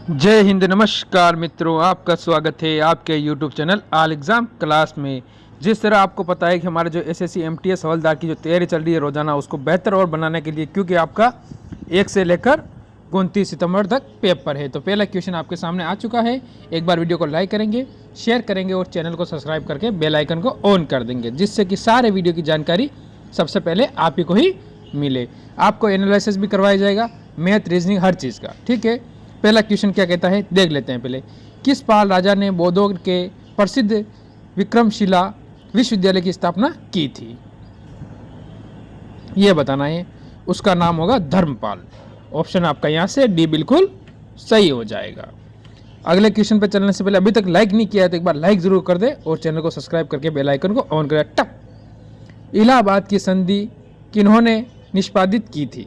जय हिंद। नमस्कार मित्रों, आपका स्वागत है आपके YouTube channel all exam class में। जिस तरह आपको पता है कि हमारे जो एसएससी एमटीएस हवलदार की जो तैयारी चल रही है रोज़ाना, उसको बेहतर और बनाने के लिए, क्योंकि आपका 1 से लेकर 29 सितंबर तक पेपर है। तो पहला क्वेश्चन आपके सामने आ चुका है। एक बार वीडियो को लाइक करेंगे, शेयर करेंगे और चैनल को सब्सक्राइब करके बेल आइकन को ऑन कर देंगे, जिससे कि सारे वीडियो की जानकारी सबसे पहले आप ही को ही मिले। आपको एनालिसिस भी करवाया जाएगा, मैथ, रीजनिंग, हर चीज़ का। ठीक है, पहला क्वेश्चन क्या कहता है देख लेते हैं पहले। किस पाल राजा ने बौद्धों के प्रसिद्ध विक्रमशिला विश्वविद्यालय की स्थापना की थी? यह बताना है। उसका नाम होगा धर्मपाल। ऑप्शन आपका यहाँ से डी बिल्कुल सही हो जाएगा। अगले क्वेश्चन पे चलने से पहले अभी तक लाइक नहीं किया है तो एक बार लाइक जरूर कर दे और चैनल को सब्सक्राइब करके बेल आइकन को ऑन करें। टप। इलाहाबाद की संधि किन्होंने निष्पादित की थी?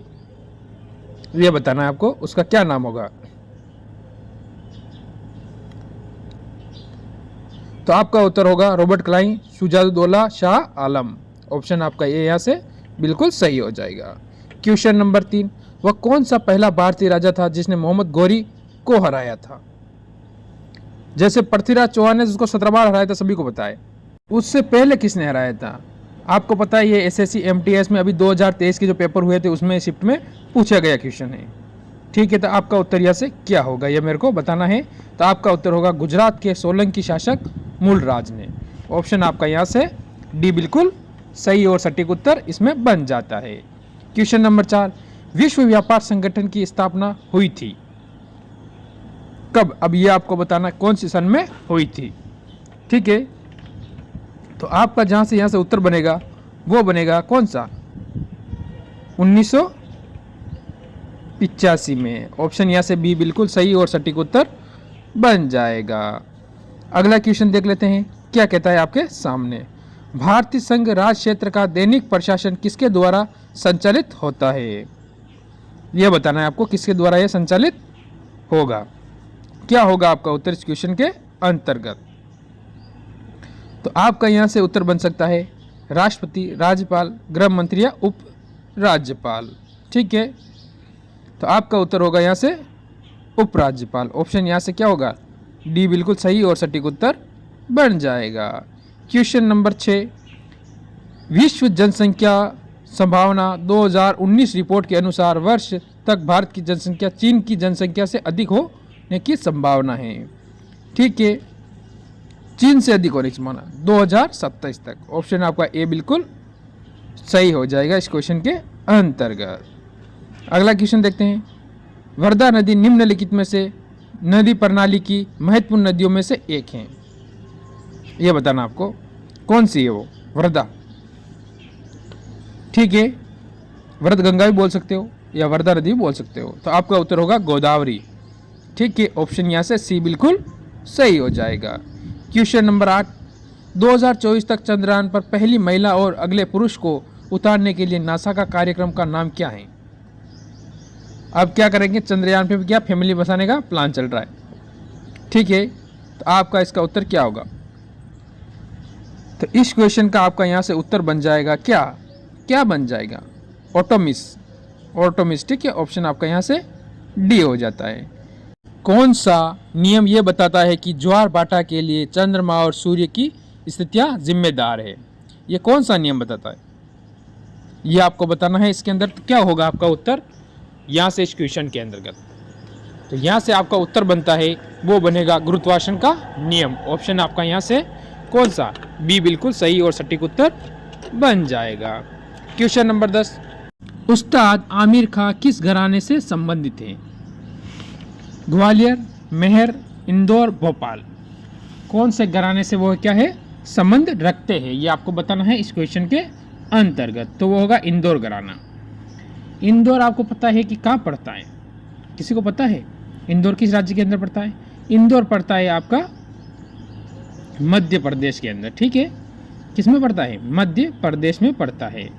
यह बताना है आपको। उसका क्या नाम होगा? तो आपका उत्तर होगा Robert Clive, Shujauddaula Shah Alam. Option आपका ये यहाँ से बिल्कुल सही हो जाएगा। क्वेश्चन नंबर 3, वह कौन सा पहला भारतीय राजा था जिसने मोहम्मद गौरी को हराया था? जैसे पृथ्वीराज चौहान ने उसको 17 बार हराया था, सभी को पता है। उससे पहले किसने हराया था? आपको पता है ये एसएससी एमटीएस में अभी 2023 के जो पेपर हुए थे उसमें शिफ्ट में पूछा गया क्वेश्चन है। ठीक है, तो आपका उत्तर यहाँ से क्या होगा ये मेरे को बताना है। तो आपका उत्तर होगा गुजरात के सोलंकी शासक मूलराज ने। ऑप्शन आपका यहाँ से डी बिल्कुल सही और सटीक उत्तर इसमें बन जाता है। क्वेश्चन नंबर 4, विश्व व्यापार संगठन की स्थापना हुई थी कब? अब ये आपको बताना कौन सी सन में हुई थी। ठीक है, तो आपका जहां से यहां से उत्तर बनेगा वो बनेगा कौन सा? 1985 में। ऑप्शन यहाँ से बी बिल्कुल सही और सटीक उत्तर बन जाएगा। अगला क्वेश्चन देख लेते हैं क्या कहता है आपके सामने। भारतीय संघ राज क्षेत्र का दैनिक प्रशासन किसके द्वारा संचालित होता है? यह बताना है आपको किसके द्वारा यह संचालित होगा। क्या होगा आपका उत्तर इस क्वेश्चन के अंतर्गत? तो आपका यहां से उत्तर बन सकता है राष्ट्रपति, राज्यपाल, गृह मंत्री या उप राज्यपाल। ठीक है, तो आपका उत्तर होगा यहां से उपराज्यपाल। ऑप्शन यहां से क्या होगा? डी बिल्कुल सही और सटीक उत्तर बन जाएगा। क्वेश्चन नंबर 6, विश्व जनसंख्या संभावना 2019 रिपोर्ट के अनुसार वर्ष तक भारत की जनसंख्या चीन की जनसंख्या से अधिक होने की संभावना है। ठीक है, चीन से अधिक होने की संभावना 2027 तक। ऑप्शन आपका ए बिल्कुल सही हो जाएगा इस क्वेश्चन के अंतर्गत। अगला क्वेश्चन देखते हैं। वर्धा नदी निम्नलिखित में से नदी प्रणाली की महत्वपूर्ण नदियों में से एक है। यह बताना आपको कौन सी है वो वर्धा। ठीक है, वर्ध गंगा भी बोल सकते हो या वर्धा नदी भी बोल सकते हो। तो आपका उत्तर होगा गोदावरी। ठीक है, ऑप्शन यहाँ से सी बिल्कुल सही हो जाएगा। क्वेश्चन नंबर 8, 2024 तक चंद्रयान पर पहली महिला और अगले पुरुष को उतारने के लिए नासा का कार्यक्रम का नाम क्या है? अब क्या करेंगे, चंद्रयान पे क्या फैमिली बसाने का प्लान चल रहा है। ठीक है, तो आपका इसका उत्तर क्या होगा? तो इस क्वेश्चन का आपका यहाँ से उत्तर बन जाएगा क्या बन जाएगा? ऑटोमिस। ठीक है, ऑप्शन आपका यहाँ से डी हो जाता है। कौन सा नियम यह बताता है कि ज्वार भाटा के लिए चंद्रमा और सूर्य की स्थितियाँ जिम्मेदार है? ये कौन सा नियम बताता है ये आपको बताना है इसके अंदर। तो क्या होगा आपका उत्तर यहाँ से इस क्वेश्चन के अंतर्गत? तो यहाँ से आपका उत्तर बनता है वो बनेगा गुरुत्वाकर्षण का नियम। ऑप्शन आपका यहाँ से कौन सा? बी बिल्कुल सही और सटीक उत्तर बन जाएगा। क्वेश्चन नंबर 10, उस्ताद आमिर खां किस घराने से संबंधित हैं? ग्वालियर, मेहर, इंदौर, भोपाल। कौन से घराने से वो क्या है संबंध रखते हैं ये आपको बताना है इस क्वेश्चन के अंतर्गत। तो वो होगा इंदौर घराना। इंदौर आपको पता है कि कहाँ पड़ता है? किसी को पता है इंदौर किस राज्य के अंदर पड़ता है? इंदौर पड़ता है आपका मध्य प्रदेश के अंदर। ठीक है, किस में पड़ता है? मध्य प्रदेश में पड़ता है।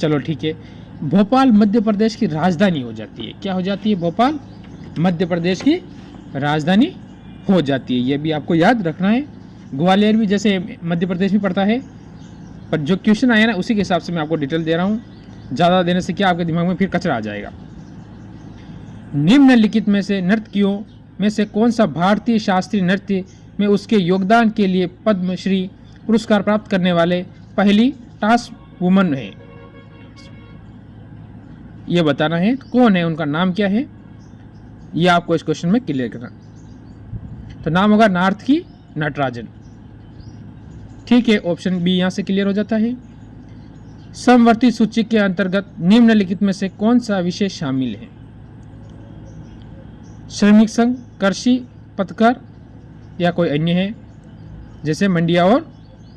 चलो ठीक है, भोपाल मध्य प्रदेश की राजधानी हो जाती है। क्या हो जाती है? भोपाल मध्य प्रदेश की राजधानी हो जाती है। ये भी आपको याद रखना है। ग्वालियर भी जैसे मध्य प्रदेश में पड़ता है, पर जो क्वेश्चन आया ना उसी के हिसाब से मैं आपको डिटेल दे रहा हूँ। ज़्यादा देने से क्या आपके दिमाग में फिर कचरा आ जाएगा। निम्नलिखित में से नर्तकियों में से कौन सा भारतीय शास्त्रीय नृत्य में उसके योगदान के लिए पद्मश्री पुरस्कार प्राप्त करने वाले पहली टास्क वुमन है? ये बताना है कौन है, उनका नाम क्या है, ये आपको इस क्वेश्चन में क्लियर करना। तो नाम होगा नार्थकी नटराजन। ठीक है, ऑप्शन बी यहां से क्लियर हो जाता है। समवर्ती सूची के अंतर्गत निम्नलिखित में से कौन सा विषय शामिल है? श्रमिक संघ, कृषि, पथकर या कोई अन्य है, जैसे मंडिया और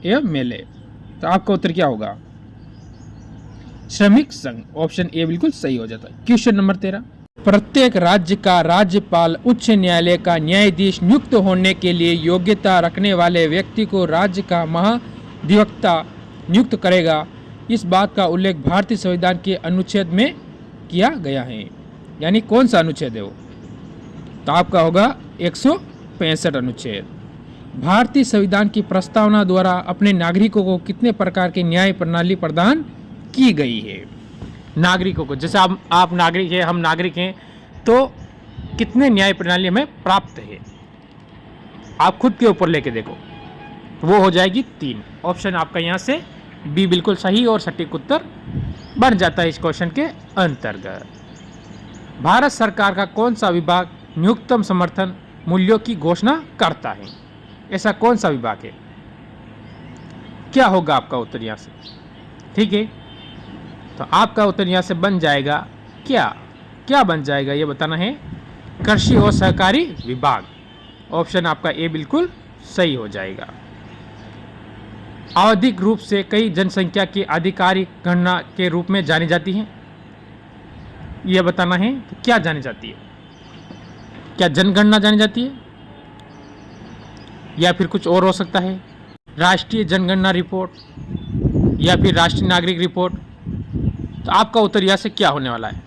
एवं मेले। तो आपका उत्तर क्या होगा? श्रमिक संघ, ऑप्शन ए बिल्कुल सही हो जाता है। क्वेश्चन नंबर 13, प्रत्येक राज्य का राज्यपाल उच्च न्यायालय का न्यायाधीश नियुक्त होने के लिए योग्यता रखने वाले व्यक्ति को राज्य का महाधिवक्ता नियुक्त करेगा। इस बात का उल्लेख भारतीय संविधान के अनुच्छेद में किया गया है। यानी कौन सा अनुच्छेद है वो? तो आपका होगा 165 अनुच्छेद। भारतीय संविधान की प्रस्तावना द्वारा अपने नागरिकों को कितने प्रकार की न्याय प्रणाली प्रदान की गई है? नागरिकों को, जैसे आप नागरिक हैं, हम नागरिक हैं, तो कितने न्याय प्रणाली हमें प्राप्त है? आप खुद के ऊपर लेके देखो, वो हो जाएगी 3। ऑप्शन आपका यहाँ से बी बिल्कुल सही और सटीक उत्तर बन जाता है इस क्वेश्चन के अंतर्गत। भारत सरकार का कौन सा विभाग न्यूनतम समर्थन मूल्यों की घोषणा करता है? ऐसा कौन सा विभाग है? क्या होगा आपका उत्तर यहाँ से? ठीक है, तो आपका उत्तर यहाँ से बन जाएगा क्या बन जाएगा ये बताना है। कृषि और सहकारी विभाग, ऑप्शन आपका ए बिल्कुल सही हो जाएगा। आवधिक रूप से कई जनसंख्या की आधिकारिक गणना के रूप में जानी जाती है, यह बताना है कि क्या जानी जाती है। क्या जनगणना जानी जाती है या फिर कुछ और हो सकता है? राष्ट्रीय जनगणना रिपोर्ट या फिर राष्ट्रीय नागरिक रिपोर्ट। तो आपका उत्तर यहाँ से क्या होने वाला है?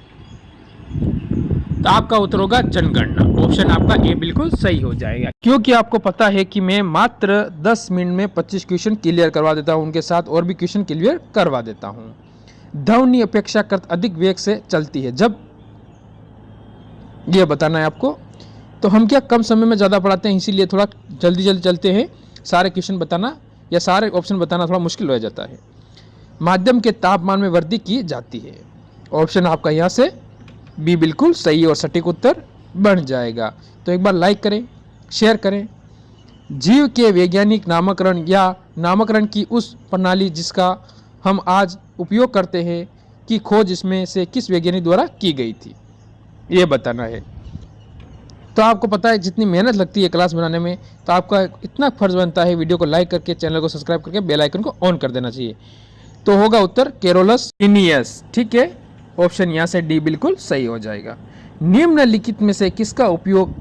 तो आपका उत्तर होगा जनगणना। ऑप्शन आपका ए बिल्कुल सही हो जाएगा। क्योंकि आपको पता है कि मैं मात्र 10 मिनट में 25 क्वेश्चन क्लियर करवा देता हूं, उनके साथ और भी क्वेश्चन क्लियर करवा देता हूं। ध्वनि अपेक्षाकृत अधिक वेग से चलती है जब, यह बताना है आपको। तो हम क्या कम समय में ज़्यादा पढ़ाते हैं, इसीलिए थोड़ा जल्दी चलते हैं। सारे क्वेश्चन बताना या सारे ऑप्शन बताना थोड़ा मुश्किल हो जाता है। माध्यम के तापमान में वृद्धि की जाती है। ऑप्शन आपका यहाँ से बी बिल्कुल सही और सटीक उत्तर बन जाएगा। तो एक बार लाइक करें, शेयर करें। जीव के वैज्ञानिक नामकरण या नामकरण की उस प्रणाली जिसका हम आज उपयोग करते हैं की खोज इसमें से किस वैज्ञानिक द्वारा की गई थी, ये बताना है। तो आपको पता है जितनी मेहनत लगती है क्लास बनाने में, तो आपका इतना फर्ज बनता है वीडियो को लाइक करके, चैनल को सब्सक्राइब करके बेल आइकन को ऑन कर देना चाहिए। तो होगा उत्तर कैरोलस लिनियस। ठीक है, ऑप्शन यहाँ से डी बिल्कुल सही हो जाएगा। निम्नलिखित में से किसका उपयोग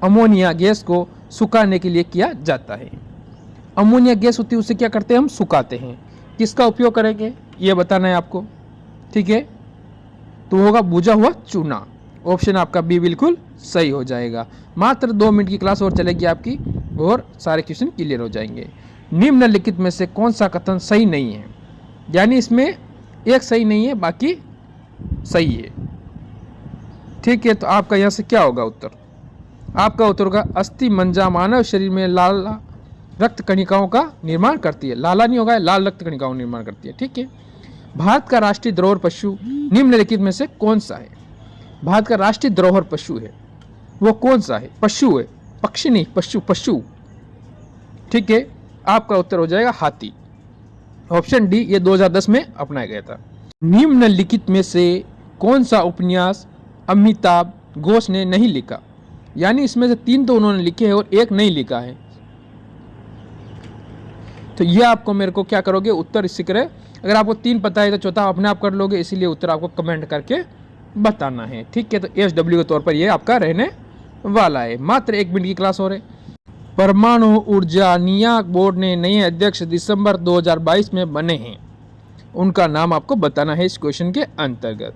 अमोनिया गैस को सुखाने के लिए किया जाता है? अमोनिया गैस होती है, उसे क्या करते हैं हम? सुखाते हैं। किसका उपयोग करेंगे ये बताना है आपको। ठीक है, तो होगा बुझा हुआ चूना। ऑप्शन आपका बी बिल्कुल सही हो जाएगा। मात्र 2 मिनट की क्लास और चलेगी आपकी और सारे क्वेश्चन क्लियर हो जाएंगे। निम्नलिखित में से कौन सा कथन सही नहीं है? यानी इसमें एक सही नहीं है, बाकी सही है। ठीक है, तो आपका यहाँ से क्या होगा उत्तर? आपका उत्तर होगा अस्थि मंजा मानव शरीर में लाल रक्त कणिकाओं का निर्माण करती है। लाला नहीं होगा, लाल रक्त कणिकाओं का निर्माण करती है। ठीक है, भारत का राष्ट्रीय धरोहर पशु निम्नलिखित में से कौन सा है? भारत का राष्ट्रीय धरोहर पशु है, वो कौन सा है? पशु है, पक्षी नहीं, पशु। ठीक है, आपका उत्तर हो जाएगा हाथी। ऑप्शन डी ये 2010 में अपनाया गया था। निम्नलिखित में से कौन सा उपन्यास अमिताभ घोष ने नहीं लिखा? यानी इसमें से 3 तो उन्होंने लिखे हैं और 1 नहीं लिखा है। तो ये आपको मेरे को क्या करोगे, उत्तर इससे करे। अगर आपको 3 पता है तो चौथा अपने आप कर लोगे, इसीलिए उत्तर आपको कमेंट करके बताना है। ठीक है, तो SW के तौर पर ये आपका रहने वाला है। मात्र 1 मिनट की क्लास हो रही। परमाणु ऊर्जा नियामक बोर्ड ने नए अध्यक्ष दिसंबर 2022 में बने हैं, उनका नाम आपको बताना है इस क्वेश्चन के अंतर्गत।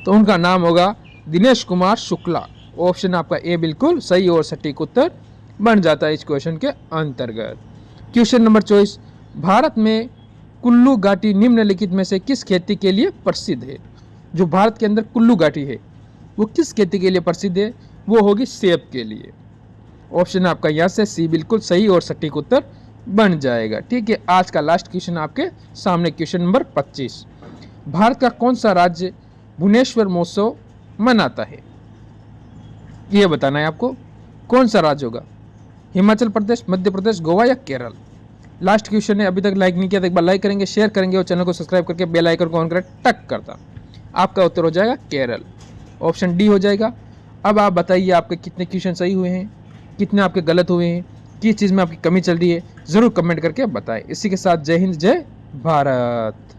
तो उनका नाम होगा दिनेश कुमार शुक्ला। ऑप्शन आपका ए बिल्कुल सही और सटीक उत्तर बन जाता है इस क्वेश्चन के अंतर्गत। क्वेश्चन नंबर 24, भारत में कुल्लू घाटी निम्नलिखित में से किस खेती के लिए प्रसिद्ध है? जो भारत के अंदर कुल्लू घाटी है वो किस खेती के लिए प्रसिद्ध है? वो होगी सेब के लिए। ऑप्शन आपका यहाँ से सी बिल्कुल सही और सटीक उत्तर बन जाएगा। ठीक है, आज का लास्ट क्वेश्चन आपके सामने, क्वेश्चन नंबर 25। भारत का कौन सा राज्य भुवनेश्वर महोत्सव मनाता है? ये बताना है आपको, कौन सा राज्य होगा? हिमाचल प्रदेश, मध्य प्रदेश, गोवा या केरल? लास्ट क्वेश्चन है, अभी तक लाइक नहीं किया तो एक बार लाइक करेंगे, शेयर करेंगे और चैनल को सब्सक्राइब करके बेल आइकन को ऑन करें, टक करता। आपका उत्तर हो जाएगा केरल, ऑप्शन डी हो जाएगा। अब आप बताइए आपके कितने क्वेश्चन सही हुए हैं, कितने आपके गलत हुए हैं, किस चीज़ में आपकी कमी चल रही है, ज़रूर कमेंट करके बताएं। इसी के साथ जय हिंद, जय भारत।